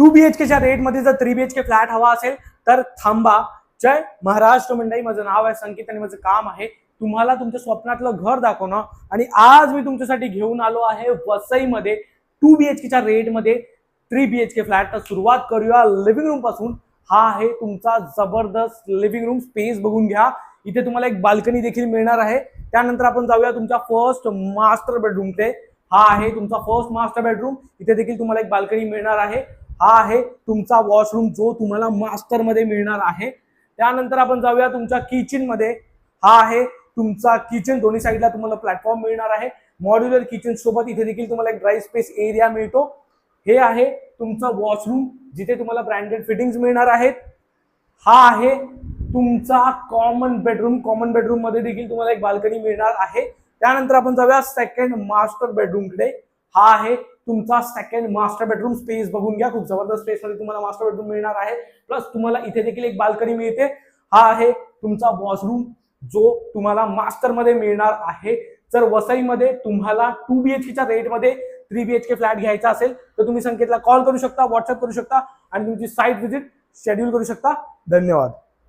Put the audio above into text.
2BHKच्या रेटमध्ये जर 3BHK flat हवा असेल तर थांबा. जय महाराष्ट्र मंडळी, माझं नाव आहे संकेत आणि माझं काम आहे तुम्हाला तुमच्या स्वप्नातलं घर दाखवणं. आणि आज मी तुमच्यासाठी घेऊन आलो आहे वसईमध्ये 2BHKच्या रेटमध्ये 3BHK फ्लॅट. तर सुरुवात करूया लिव्हिंग रूम पासून. हा आहे तुमचा जबरदस्त लिव्हिंग रूम. स्पेस बघून घ्या. इथे तुम्हाला एक बाल्कनी देखील मिळणार आहे. त्यानंतर आपण जाऊया तुमच्या फर्स्ट मास्टर बेडरूमकडे. हा आहे तुमचा फर्स्ट मास्टर बेडरूम. इथे देखील तुम्हाला एक बाल्कनी मिळणार आहे. हा आहे तुमचा वॉशरूम जो तुम्हाला मास्टर मध्ये मिळणार आहे. त्यानंतर आपण जाऊया तुमच्या किचन मध्ये. हा आहे तुमचा किचन. दोन्ही साईडला तुम्हाला प्लॅटफॉर्म मिळणार आहे. मॉड्युलर किचन सोबत इथे देखील तुम्हाला एक ड्राय स्पेस एरिया मिळतो. हे आहे तुमचा वॉशरूम जिथे तुम्हाला ब्रँडेड फिटिंग्स मिळणार आहेत. हा आहे तुमचा कॉमन बेडरूम. कॉमन बेडरूम मध्ये देखील तुम्हाला एक बाल्कनी मिळणार आहे. त्यानंतर आपण जाऊया सेकंड मास्टर बेडरूमकडे. हा आहे तुमचा सेकंड मास्टर बेडरूम. स्पेस बघून घ्या. खूप जबरदस्त स्पेस मध्ये तुम्हाला मास्टर बेडरूम मिळणार आहे. प्लस तुम्हाला इथे देखील एक बाल्कनी मिळते. हा आहे तुमचा वॉशरूम जो तुम्हाला मास्टर मध्ये मिळणार आहे. जर वसईमध्ये तुम्हाला 2BHKच्या रेटमध्ये 3BHK फ्लॅट घ्यायचा असेल तर तुम्ही संकेतला कॉल करू शकता, व्हॉट्सअप करू शकता आणि तुमची साईट व्हिजिट शेड्यूल करू शकता. धन्यवाद.